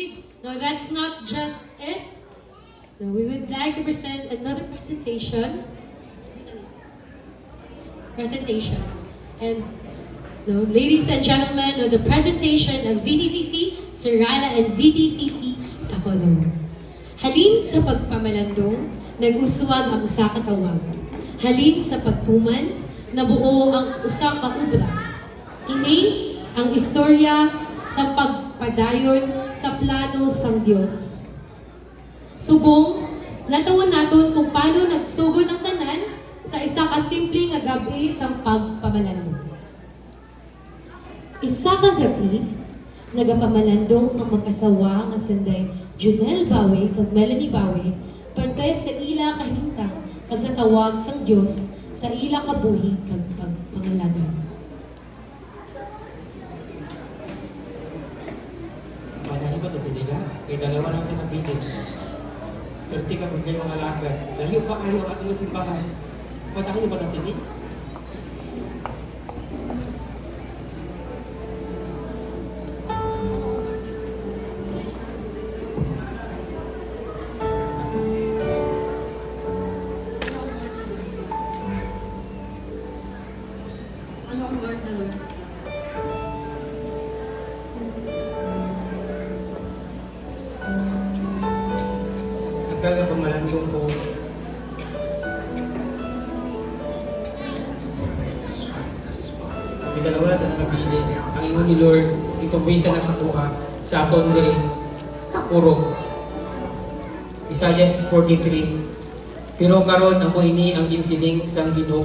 Indeed, no, that's not just it. No, we would like to present another presentation. And no, ladies and gentlemen, no, the presentation of ZTCC, Serala and ZTCC, Tacolor. Halin sa pagpamalandong, nag-uswag ang usa ka tawag. Halin sa pagtuman, nabuo ang usa ka ubra. Ini ang istorya sa pagpadayon sa plano sang Dios. Subong, latawan naton kung paano nagsugod ang tanan sa isa ka simple nga gabi sa pagpamalandong. Isa ka gabi, nagapamalandong ang mag-asawa nga sanday Junel Bawe kag Melanie Bawe pantay sa ila kahintang kag sa tawag sang Dios sa ila kabuhi kag pagpamalandong. Manahin pa ito sa nila. Kaya dalawa lang ito nabitin. Perti ka kung kayo mga lagad. Layo pa kayo ang ating simbahan. Patayo pa ito sa nila. Ano ang word na Lord? Sa kaga pamalandong ko, may dalawa na ito nabili. Ang imo ni Lord, ipabisa na sa kuha sa aton diri kakuro. Isaiah 43. Pero karon amo ini ang ginsiling sang Ginoo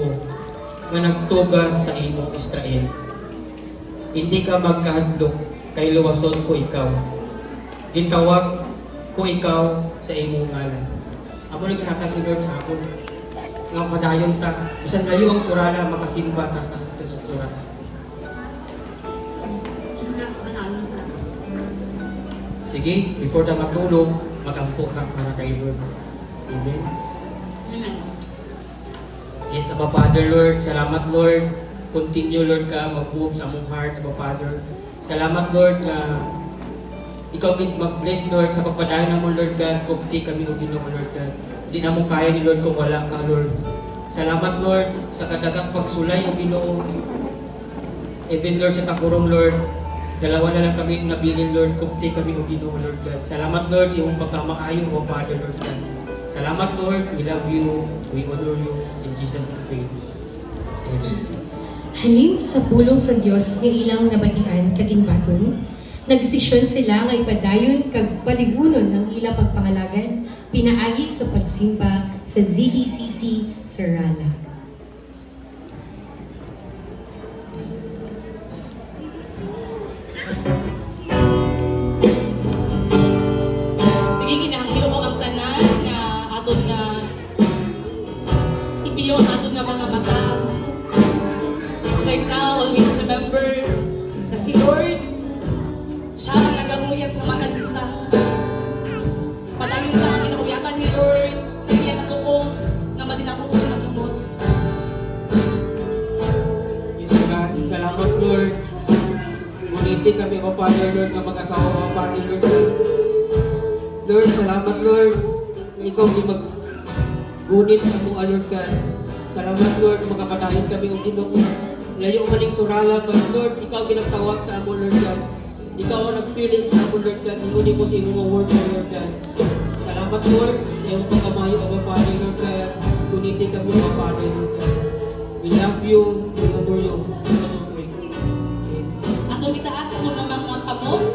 nga nagtuga sa imo Israel. Hindi ka magkahadlok kay luwason ko ikaw. Gitawag ko ikaw sa imong ngalan. Amo lagi hatag ni Lord sa akon nga padayon ta bisan layo ang surala makasimba ta sa surat. Manalo ka. Sige, before ta matulog, magampo ta para kay Lord. Amen. Amen. Yes, Abba Father, Lord. Salamat, Lord. Continue, Lord, ka mag-move sa among heart, Abba Father. Salamat, Lord, ikaw gid mag-bless, Lord, sa pagpadayon namo, Lord God, kung di kami o Ginoo, Lord God. Hindi na mo kaya ni Lord kung wala ka, Lord. Salamat, Lord, sa kadagang pagsulay o Ginoo. Even, Lord, sa takurong, Lord, dalawa na lang kami nabilin, Lord, kung di kami o Ginoo, Lord God. Salamat, Lord, sa iyong pagkamakayo, Abba Father, Lord God. Salamat, Lord. We love you. We honor you. In Jesus' name. Amen. Halin sa pulong sa Dios nga ilang nabatian kaging baton, nagdesisyon sila nga ipadayon kag paligunon ang ila pagpangalagan pinaagi sa pagsimba sa ZDCC Serala. Sige, ginahangilo ko ang tanan nga aton nga ipiyo ang aton nga mga mata. Right now, always remember na si Lord, siya ang nagamuyat sa mga isa. Patayon lang ang kinahuyatan ni Lord sa iya na tuong nga madinakong na kamot. Yes, God. Salamat, Lord. Nguniti kami, O Father, Lord, nga mag-asawa, O Father, Lord. Lord, salamat, Lord. Na ikaw di mag-gunit sa mga, Lord God. Salamat, Lord, makapadayon kami, O Ginoo. Layo maning surala, but Lord, ikaw ginagtawag sa amo, Lord God. Ikaw ang nagpiling sa amo, Lord God. Inuni mo sa imong word, Lord God. Salamat, Lord, sa iyong pagkamayo, O Father, Lord God. Guniti kami, O Father, Lord God. We love you, we honor you. Ato itaas mo ng mga kamot.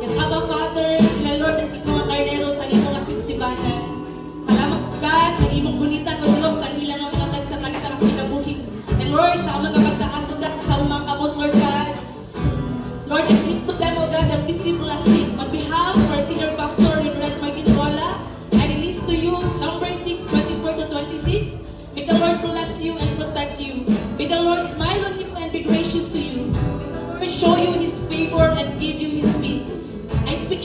Yes, Abba Father, sila Lord at mga karnero sa imong asipsibanan. Salamat God, na imong bulitan o Diyos ang ilang mga tagsa-tagsa ng pinabuhi. And Lord, sa amang kapagtaas sa mga kamot, Lord God. Lord, I lift to them, O God, the peace blessing. On behalf of our senior pastor, Red Martin Bola, I release to you number 6:24-26. May the Lord bless you and protect you. May the Lord smile on you and be gracious to you. May the Lord show you His favor and give you His peace. I speak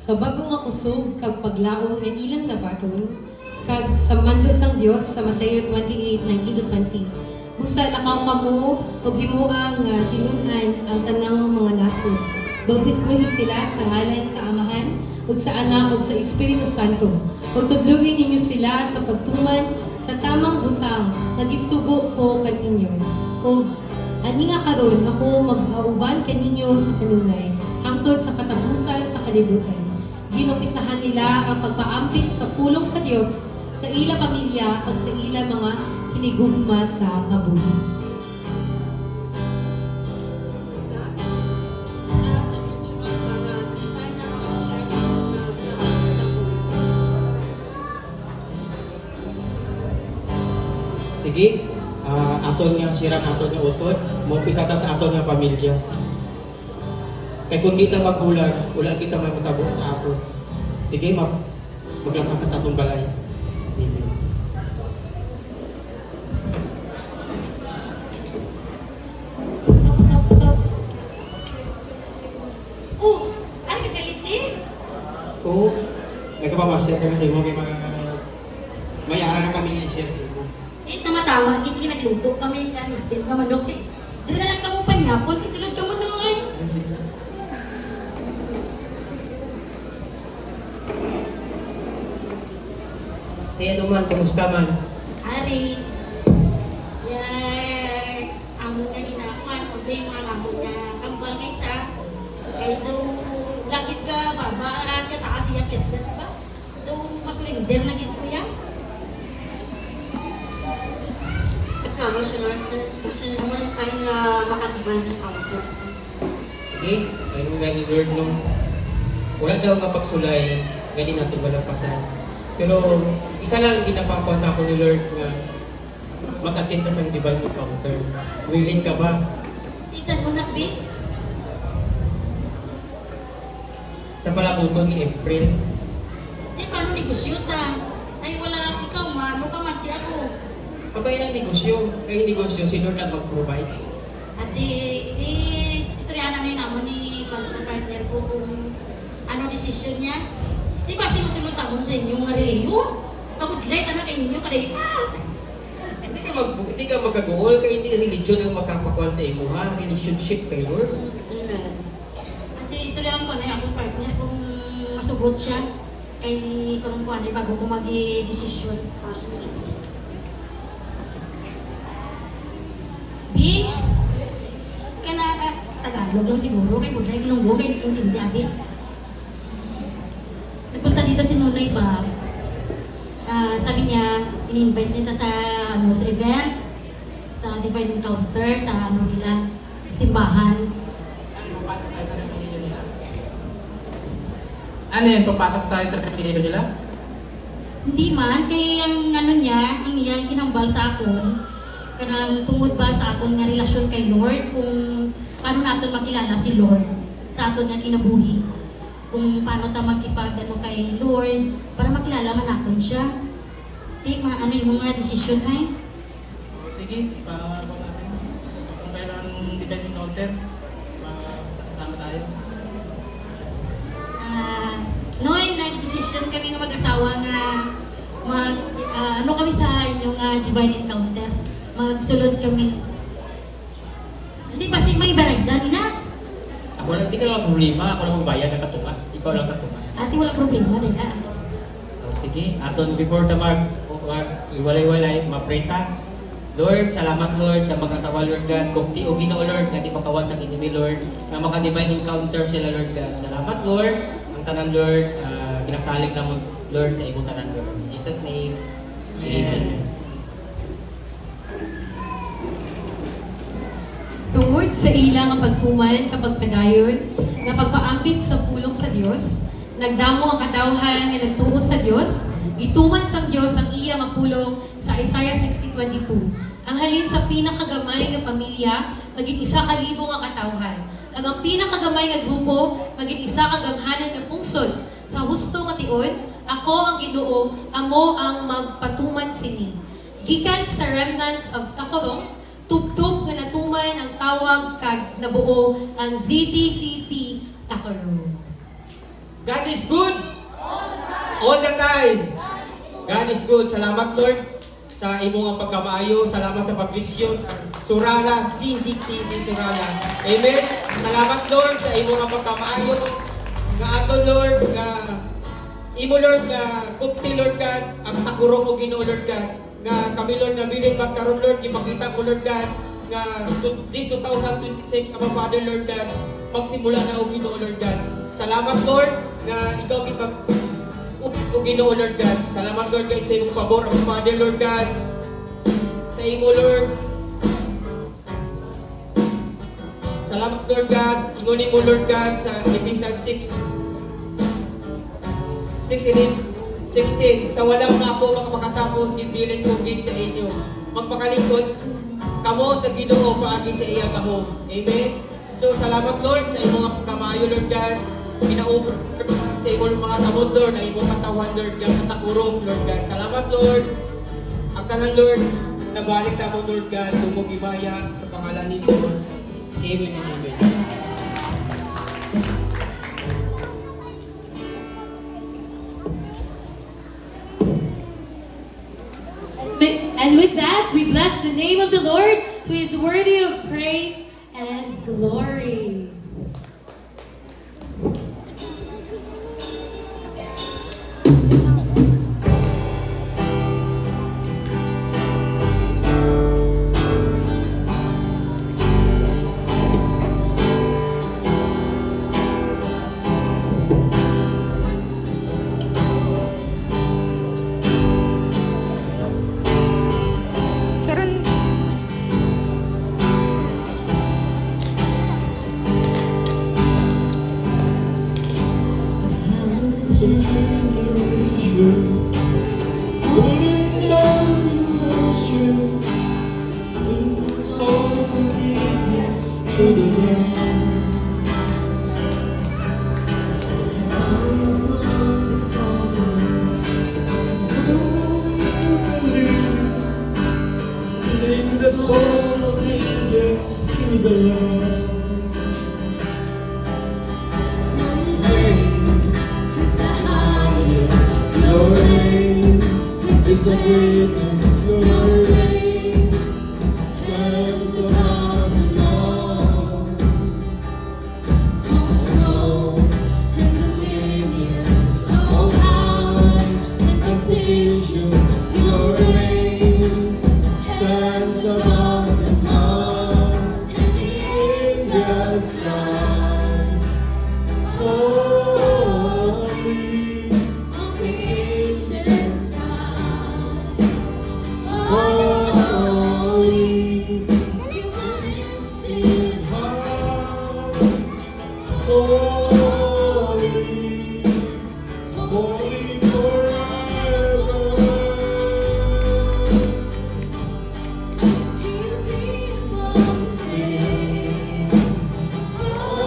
Sa bagong nga kusog kag paglaom nga ilang nabaton, kag sa mando sang Dios sa Mateo 28:19-20. Busa nakaw kamo ug himuang tinun-an ang tanang mga nasod. Bautismohin sila sa ngalan sa Amahan ug sa Anak ug sa Espiritu Santo. Ug tudluin ninyo sila sa pagtuman sa tamang butang nga gisugo ko kaninyo. Ug ani nga karon ako mag-auban kaninyo sa kanunay hangtod sa katapusan sa kalibutan. Ginumpisahan nila ang pagpaampit sa pulong sa Dios sa ila pamilya at sa ila mga hinigugma sa kabuhi. Sige, aton nga sirang aton nga utod, maupisa ta sa aton nga pamilya. Kaya kung di ta magbulag, wala kita may matabo sa aton. Sige, maglangkap ka sa atong balay. Amen. Oh, ano ka galit eh? Oo, nagkapamasya kami sa imo kay mga may ara na kami i-share sa imo. Eh, namatawa, hindi nagluto kami kanitin ka manok eh. Dito na lang kamo panyapon, isulod ka mo noon. Kaya naman, kumusta man? Ari, yay, amo nga ginakuan, kundi mga amo nga kambal nga isa. Kaya daw, langit ka, baba, ka, taas iya petgats ba? Daw, masurinder na gid ko yan. Kami sunod, gusto naman tayo na makatiban ng auto. Sige, ayun nga ni Lord nung wala daw kapagsulay, gani natin malampasan. Pero isa lang ang ginapakuha sa ako ni Lord nga mag-attend ka sa divine encounter. Willing ka ba? Isan mo na, Bit? Sa palabuton ni April. Di, paano negosyo ta? Ay, wala, ikaw, mano ka man, di ako. Pagkaya ng negosyo, kaya negosyo, si Lord ang mag-provide. At istoryahan na naman ni partner ko kung ano desisyon niya. Di ba sinusunod tamon sa inyong reliyon? Kagudlay, anak inyo, kaday Hindi ka magkagool, kaya hindi religion ang makapakuan sa imo ha. Relationship kay Lord. Amen. At istoryahan ko na yung akong partner kung masugot siya. Kay kung kuhan bago ko mag-desisyon. B, Tagalog lang siguro, kay Budlay, Ilonggo, kay intindi, Abi. Nagpunta dito si Nunoy ba? Sabi niya, in-invite nita sa event, sa Divine Encounter, sa nila, simbahan. Ano yan? Papasok tayo sa kapitilyo nila? Hindi man, kay ang niya, ang iyang kinambal sa akon, kanang tungod ba sa aton nga relasyon kay Lord, kung paano natin makilala si Lord sa aton nga kinabuhi. Kung paano ta magkipagano kay Lord, para makilala man natin siya. Di, ano yung mga desisyon ay? O, sige, pa natin. Kung kailangan divine encounter, tama tayo. Noy, nag-desisyon kami nga mag-asawa nga ano kami sa inyong divine encounter. Magsulod kami. Hindi pa may baragdan na. Ako lang, hindi ka lang problema. Ako lang magbayad ng katunga. Ikaw lang katunga. Ate, wala problema na. Sige, aton before ta iwalay-walay, mapreta. Lord, salamat Lord sa mag-asawa Lord God. Kukti o Ginoo Lord, nga di pakawan sa kinimi Lord. Na maka-divine encounter sila Lord God. Salamat Lord. Ang tanan Lord, ginasalig na mo Lord sa imong tanan Lord. In Jesus' name, Amen. Tungod sa ilang ang pagtuman kapag padayon, nga pagpaampit sa pulong sa Dios, nagdamo ang katawhan nga nagtuo sa Dios, ituman sa Dios ang iya nga pulong sa Isaiah 60:22. Ang halin sa pinakagamay nga pamilya, maging 1,000 nga katawhan. Ang pinakagamay nga grupo, maging 1 ka gamhanan nga pungsod. Sa husto nga tion, ako ang Ginoo, amo ang magpatuman sini. Gikan sa remnants of Tacorong, tubtub nga natuman ang tawag kag nabuo ang ZTCC Tacorong. God is good. All the time. God is good. Salamat Lord sa imong ang pagkamaayo. Salamat sa pagvisyon sa Surala, GDTC Surala. Amen. Salamat Lord sa imong ang pagkamaayo. Nga ato Lord, nga imo Lord, nga kupti Lord God, ang takurong o Ginoo Lord God. Nga kami Lord, nga bilin magkaroon Lord, ipakita mo Lord God, nga this 2026, Aba Father Lord God, magsimula na o Ginoo Lord God. Salamat Lord, nga ikaw kipag o Ginoo Lord God. Salamat Lord God sa imong pabor, Aba Father Lord God. Sa imo Lord. Salamat Lord God, ingunin mo Lord God sa Ephesians 6:16. Sa walang ako makapagkatapos, ibilin ko gid sa inyo. Magpakalingkod kamo sa Ginoo paagi sa iya kamo. Amen. So salamat Lord sa imong kamayo Lord God. Pinaubra sa imong mga kamot Lord, na imong katawan Lord God, katakurong Lord God. Salamat Lord. Ang tanan Lord, nabalik na mo Lord God, tumog ibaya sa pangalan ni Jesus. Amen and amen. And with that, we bless the name of the Lord, who is worthy of praise and glory. Sing the song of ages to the Lord. Your reign is the greatness of your reign. Stands above them all. All thrones and dominions, all powers and positions. Your reign stands above them all. And the angels fly. Holy. Creation's rise, holy, you are lifted high, holy, holy forever. You people sing, holy.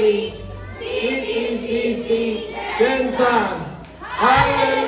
glory, CTCC, Jensen. Hallelujah!